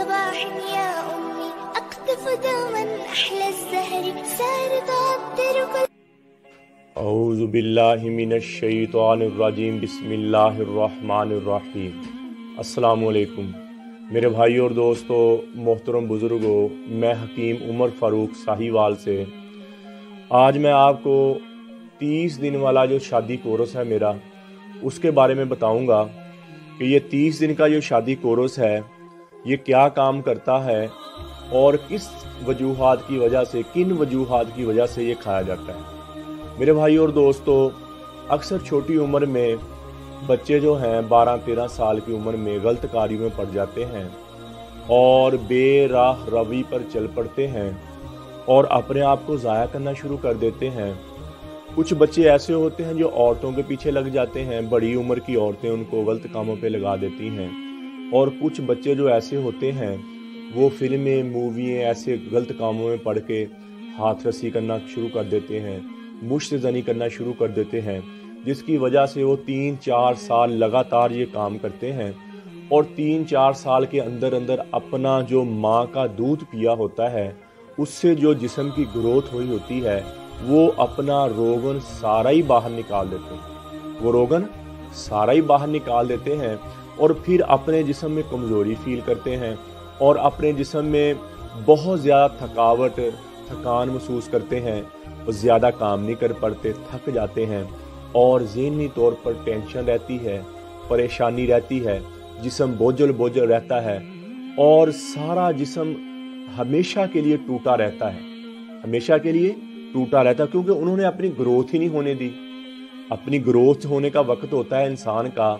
صباح يا أمي أقطف دوما أحلى الزهر سار تعطر كل اعوذ باللہ من الشیطان الرجیم بسم اللہ الرحمن الرحیم۔ السلام علیکم میرے بھائی اور دوستو، محترم بزرگوں، میں حکیم عمر فاروق ساہیوال سے آج میں آپ کو 30 دن والا جو شادی کورس ہے میرا، اس کے بارے میں بتاؤں گا کہ یہ 30 دن کا جو شادی کورس ہے یہ کیا کام کرتا ہے اور کس وجوہات کی وجہ سے، کن وجوہات کی وجہ سے یہ کھایا جاتا ہے۔ میرے بھائی اور دوستو، اکثر چھوٹی عمر میں بچے جو ہیں 12-13 سال کی عمر میں غلط کاریوں میں پڑ جاتے ہیں اور بے راہ روی پر چل پڑتے ہیں اور اپنے آپ کو ضائع کرنا شروع کر دیتے ہیں۔ کچھ بچے ایسے ہوتے ہیں جو عورتوں کے پیچھے لگ جاتے ہیں، بڑی عمر کی عورتیں ان کو غلط کاموں پہ لگا دیتی ہیں، اور کچھ بچے جو ایسے ہوتے ہیں وہ فلمیں، مووییں، ایسے غلط کاموں میں پڑھ کے ہاتھ رسی کرنا شروع کر دیتے ہیں، مشت زنی کرنا شروع کر دیتے ہیں، جس کی وجہ سے وہ 3-4 سال لگاتار یہ کام کرتے ہیں، اور 3-4 سال کے اندر اپنا جو ماں کا دودھ پیا ہوتا ہے اس سے جو جسم کی گروتھ ہوئی ہوتی ہے وہ اپنا روغن سارا ہی باہر نکال دیتے ہیں، وہ روغن سارا ہی باہر نکال دیتے ہیں، اور پھر اپنے جسم میں کمزوری فیل کرتے ہیں اور اپنے جسم میں بہت زیادہ تھکان محسوس کرتے ہیں، زیادہ کام نہیں کر پاتے، تھک جاتے ہیں، اور ذہنی طور پر ٹینشن رہتی ہے، پریشانی رہتی ہے، جسم بوجھل رہتا ہے، اور سارا جسم ہمیشہ کے لیے ٹوٹا رہتا ہے، ہمیشہ کے لیے ٹوٹا رہتا ہے، کیونکہ انہوں نے اپنی گروتھ ہی نہیں ہونے دی۔ اپنی گروتھ ہونے کا وقت ہوتا ہے انسان کا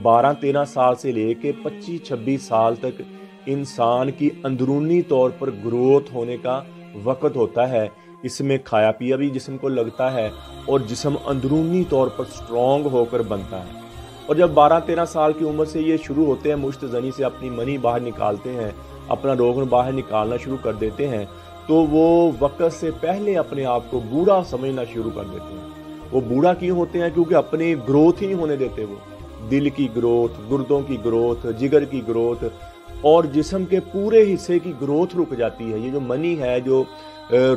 12-13 سال سے لے کے 25-26 سال تک انسان کی اندرونی طور پر گروتھ ہونے کا وقت ہوتا ہے۔ اس میں کھایا پیا بھی جسم کو لگتا ہے اور جسم اندرونی طور پر سٹرونگ ہو کر بنتا ہے، اور جب 12-13 سال کی عمر سے یہ شروع ہوتے ہیں مشت زنی سے اپنی منی باہر نکالتے ہیں، اپنا روغن باہر نکالنا شروع کر دیتے ہیں، تو وہ وقت سے پہلے اپنے آپ کو بوڑھا سمجھنا شروع کر دیتے ہیں۔ وہ بوڑھا کیوں ہوتے ہیں؟ کیونکہ اپنی گروتھ ہی نہیں ہونے دیتے، وہ دل کی گروتھ، گردوں کی گروتھ، جگر کی گروتھ اور جسم کے پورے حصے کی گروتھ رک جاتی ہے۔ یہ جو منی ہے، جو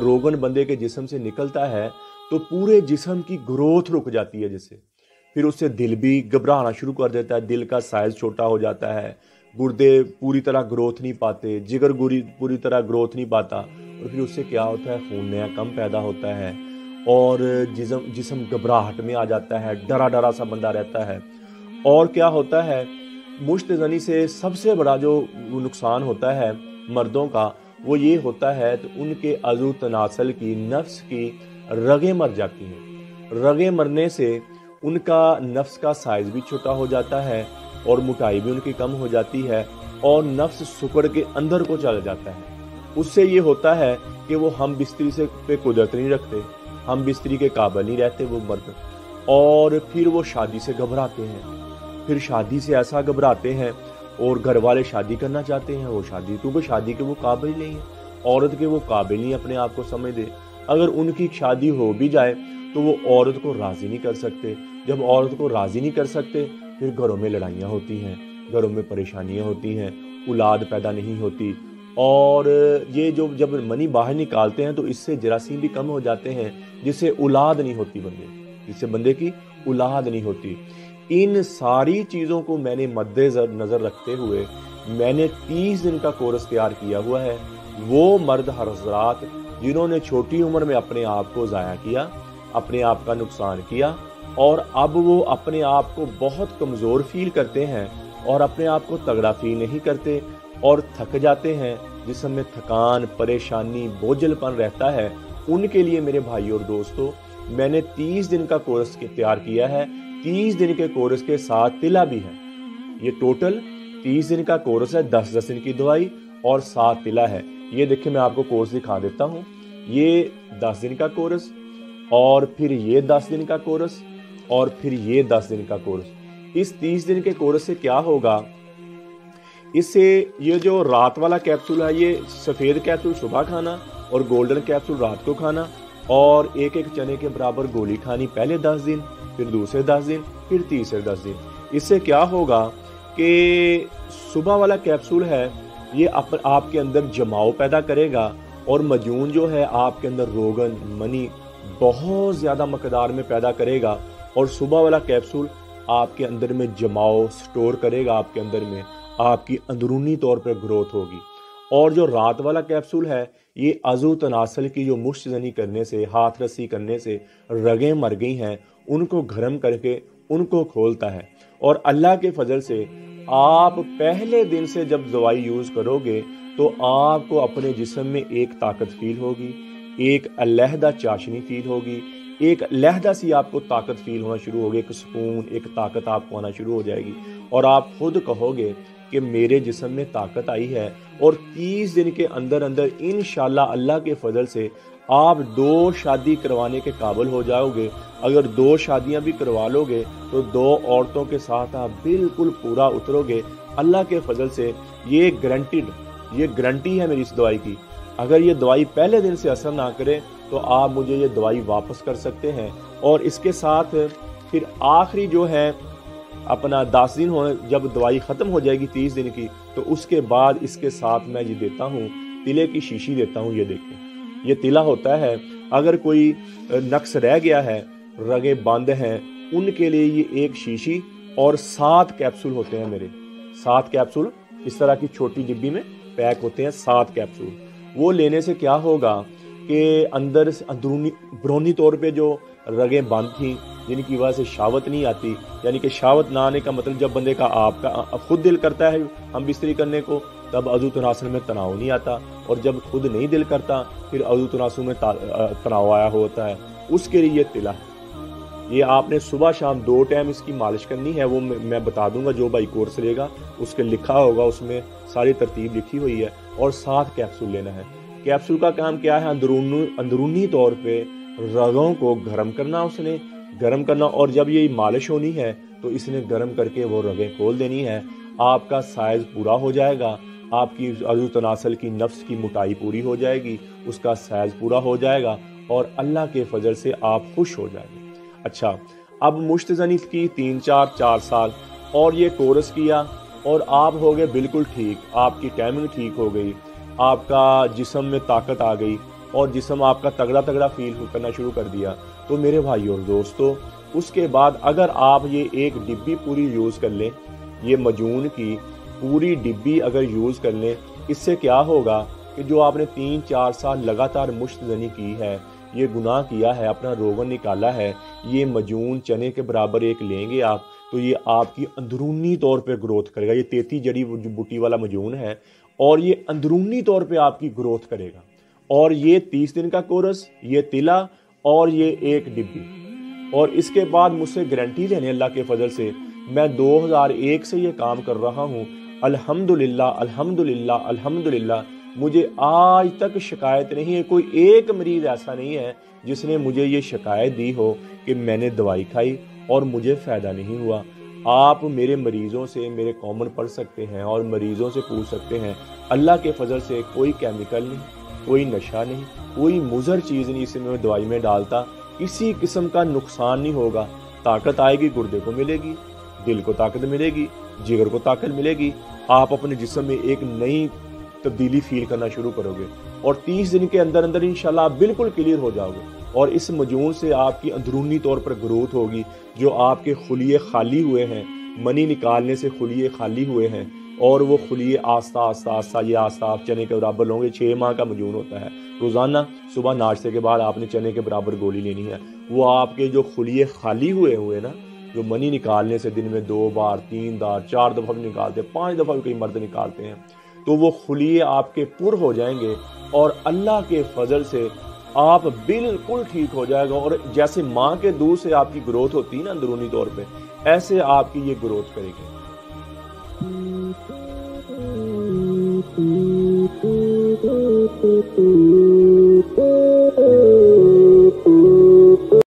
روغن بندے کے جسم سے نکلتا ہے، تو پورے جسم کی گروتھ رک جاتی ہے، جس سے پھر اس سے دل بھی گھبرانا شروع کر دیتا ہے، دل کا سائز چھوٹا ہو جاتا ہے، گردے پوری طرح گروتھ نہیں پاتے، جگر پوری طرح گروتھ نہیں پاتا، اور پھر اس سے کیا ہوتا ہے؟ خون نیا کم پیدا ہوتا ہے، اور جسم گھبراہٹ میں آ جاتا ہے، ڈرا سا بندہ رہتا ہے۔ اور کیا ہوتا ہے؟ مشت زنی سے سب سے بڑا جو نقصان ہوتا ہے مردوں کا، وہ یہ ہوتا ہے کہ ان کے عضو تناسل کی، نفس کی رگیں مر جاتی ہیں۔ رگیں مرنے سے ان کا نفس کا سائز بھی چھوٹا ہو جاتا ہے اور موٹائی بھی ان کی کم ہو جاتی ہے، اور نفس سکڑ کے اندر کو چلا جاتا ہے۔ اس سے یہ ہوتا ہے کہ وہ ہم بستری سے پہ قدرت نہیں رکھتے، ہم بستری کے قابل نہیں رہتے وہ مرد، اور پھر وہ شادی سے گھبراتے ہیں، پھر شادی سے ایسا گھبراتے ہیں، اور گھر والے شادی کرنا چاہتے ہیں، وہ کیونکہ شادی کے وہ قابل نہیں ہیں، عورت کے وہ قابل نہیں اپنے آپ کو سمجھتے۔ اگر ان کی شادی ہو بھی جائے تو وہ عورت کو راضی نہیں کر سکتے، جب عورت کو راضی نہیں کر سکتے پھر گھروں میں لڑائیاں ہوتی ہیں، گھروں میں پریشانیاں ہوتی ہیں، اولاد پیدا نہیں ہوتی، اور یہ جب منی باہر نکالتے ہیں تو اس سے جراثیم بھی کم ہو جاتے ہیں، جس سے اولاد نہیں ہوتی جس سے بندے کی اولاد نہیں ہوتی۔ ان ساری چیزوں کو میں نے مد نظر رکھتے ہوئے میں نے 30 دن کا کورس تیار کیا ہوا ہے۔ وہ مرد حضرات جنہوں نے چھوٹی عمر میں اپنے آپ کو ضائع کیا، اپنے آپ کا نقصان کیا، اور اب وہ اپنے آپ کو بہت کمزور فیل کرتے ہیں اور اپنے آپ کو تگڑا فیل نہیں کرتے اور تھک جاتے ہیں، جسم میں تھکان، پریشانی، بوجھل پن رہتا ہے، ان کے لیے میرے بھائی اور دوستو میں نے 30 دن کا کورس تیار کیا ہے۔ 30 دن کے کورس کے ساتھ تلا بھی ہے۔ یہ ٹوٹل 30 دن کا کورس ہے، 10 دن کی دوائی اور 7 تلا ہے۔ یہ دیکھیں میں آپ کو کورس دکھا دیتا ہوں، یہ 10 دن کا کورس، اور پھر یہ 10 دن کا کورس، اور پھر یہ 10 دن کا کورس۔ اس 30 دن کے کورس سے کیا ہوگا؟ اس سے یہ جو رات والا کیپسول ہے، یہ سفید کیپسول صبح کھانا اور گولڈن کیپسول رات کو کھانا، اور ایک چنے کے برابر گولی کھانی پہلے 10 دن، پھر دوسرے 10 دن، پھر تیسرے 10 دن۔ اس سے کیا ہوگا کہ صبح والا کیپسول ہے یہ آپ کے اندر جماؤ پیدا کرے گا، اور مجون جو ہے آپ کے اندر روغن منی بہت زیادہ مقدار میں پیدا کرے گا، اور صبح والا کیپسول آپ کے اندر میں جماؤ سٹور کرے گا، آپ کے اندر میں آپ کی اندرونی طور پر گروتھ ہوگی۔ اور جو رات والا کیپسول ہے یہ عضو تناسل کی جو مشت زنی کرنے سے، ہاتھ رسی کرنے سے رگیں مر گئی ہیں ان کو گرم کر کے ان کو کھولتا ہے، اور اللہ کے فضل سے آپ پہلے دن سے جب دوائی یوز کرو گے تو آپ کو اپنے جسم میں ایک طاقت فیل ہوگی، ایک علیحدہ چاشنی فیل ہوگی، ایک علیحدہ سی آپ کو طاقت فیل ہونا شروع ہوگی، ایک سکون، ایک طاقت آپ کو آنا شروع ہو جائے گی، اور آپ خود کہو گے کہ میرے جسم میں طاقت آئی ہے۔ اور 30 دن کے اندر اندر انشاءاللہ اللہ کے فضل سے آپ 2 شادی کروانے کے قابل ہو جاؤ گے۔ اگر 2 شادیاں بھی کروا لو گے تو 2 عورتوں کے ساتھ آپ بالکل پورا اترو گے اللہ کے فضل سے۔ یہ گارنٹی ہے میری اس دوائی کی۔ اگر یہ دوائی پہلے دن سے اثر نہ کرے تو آپ مجھے یہ دوائی واپس کر سکتے ہیں، اور اس کے ساتھ پھر آخری جو ہے اپنا 10 دن ہونے، جب دوائی ختم ہو جائے گی 30 دن کی، تو اس کے بعد اس کے ساتھ میں یہ دیتا ہوں، تلے کی شیشی دیتا ہوں۔ یہ دیکھیں، یہ تلا ہوتا ہے، اگر کوئی نقص رہ گیا ہے، رگیں بند ہیں، ان کے لیے یہ ایک شیشی اور 7 کیپسول ہوتے ہیں میرے، 7 کیپسول اس طرح کی چھوٹی ڈبی میں پیک ہوتے ہیں، 7 کیپسول۔ وہ لینے سے کیا ہوگا کہ اندر سے برونی طور پہ جو رگیں بند تھیں جن کی وجہ سے شہوت نہیں آتی، یعنی کہ شہوت نہ آنے کا مطلب جب بندے کا آپ کا خود دل کرتا ہے ہم بستری کرنے کو تب عضو تناسل میں تناؤ نہیں آتا، اور جب خود نہیں دل کرتا پھر عضو تناسل میں تناؤ آیا ہوتا ہے، اس کے لیے یہ تلا ہے۔ یہ آپ نے صبح شام 2 ٹائم اس کی مالش کرنی ہے، وہ میں بتا دوں گا، جو بھائی کورس لے گا اس کے لکھا ہوگا، اس میں ساری ترتیب لکھی ہوئی ہے، اور 7 کیپسول لینا ہے۔ کیپسول کا کام کیا ہے؟ اندرونی طور پہ رگوں کو گرم کرنا، اس نے گرم کرنا، اور جب یہ مالش ہونی ہے تو اس نے گرم کر کے وہ رگیں کھول دینی ہے، آپ کا سائز پورا ہو جائے گا، آپ کی عضو تناسل کی نفس کی موٹائی پوری ہو جائے گی، اس کا سائز پورا ہو جائے گا، اور اللہ کے فضل سے آپ خوش ہو جائیں گے۔ اچھا، اب مشت زنی کی 4 سال اور یہ کورس کیا اور آپ ہو گئے بالکل ٹھیک، آپ کی ٹائمنگ ٹھیک ہو گئی، آپ کا جسم میں طاقت آ گئی اور جسم آپ کا تگڑا فیل کرنا شروع کر دیا، تو میرے بھائی اور دوستو اس کے بعد اگر آپ یہ ایک ڈبی پوری یوز کر لیں، یہ مجون کی پوری ڈبی اگر یوز کر لیں، اس سے کیا ہوگا کہ جو آپ نے 3-4 سال لگاتار مشت زنی کی ہے، یہ گناہ کیا ہے، اپنا روغن نکالا ہے، یہ مجون چنے کے برابر ایک لیں گے آپ، تو یہ آپ کی اندرونی طور پہ گروتھ کرے گا۔ یہ 33 جڑی بوٹی والا مجون ہے، اور یہ اندرونی طور پہ آپ کی گروتھ کرے گا، اور یہ 30 دن کا کورس، یہ تلا اور یہ ایک ڈبی، اور اس کے بعد مجھ سے گارنٹی لینے اللہ کے فضل سے میں 2001 سے یہ کام کر رہا ہوں، الحمدللہ الحمدللہ الحمدللہ، مجھے آج تک شکایت نہیں ہے، کوئی ایک مریض ایسا نہیں ہے جس نے مجھے یہ شکایت دی ہو کہ میں نے دوائی کھائی اور مجھے فائدہ نہیں ہوا۔ آپ میرے مریضوں سے میرے کامنٹ پڑھ سکتے ہیں اور مریضوں سے پوچھ سکتے ہیں، اللہ کے فضل سے کوئی کیمیکل نہیں، کوئی نشہ نہیں، کوئی مضر چیز نہیں اس میں دوائی میں ڈالتا، کسی قسم کا نقصان نہیں ہوگا، طاقت آئے گی، گردے کو ملے گی، دل کو طاقت ملے گی، جگر کو طاقت ملے گی، آپ اپنے جسم میں ایک نئی تبدیلی فیل کرنا شروع کرو گے، اور 30 دن کے اندر اندر انشاءاللہ آپ بالکل کلیئر ہو جاؤ گے، اور اس مجون سے آپ کی اندرونی طور پر گروتھ ہوگی، جو آپ کے خلیے خالی ہوئے ہیں، منی نکالنے سے خلیے خالی ہوئے ہیں، اور وہ خلیے آہستہ آہستہ یہ آہستہ آپ چنے کے برابر ہوں گے۔ 6 ماہ کا مجون ہوتا ہے، روزانہ صبح ناشتے کے بعد آپ نے چنے کے برابر گولی لینی ہے، وہ آپ کے جو خلیے خالی ہوئے نا، جو منی نکالنے سے دن میں 2 بار 3 بار 4 دفعہ بھی نکالتے ہیں، 5 دفعہ بھی کئی مرد نکالتے ہیں، تو وہ خلیے آپ کے پر ہو جائیں گے، اور اللہ کے فضل سے آپ بالکل ٹھیک ہو جائے گا، اور جیسے ماں کے دودھ سے آپ کی گروتھ ہوتی ہے نا اندرونی طور پہ، ایسے آپ کی یہ گروتھ کرے گی۔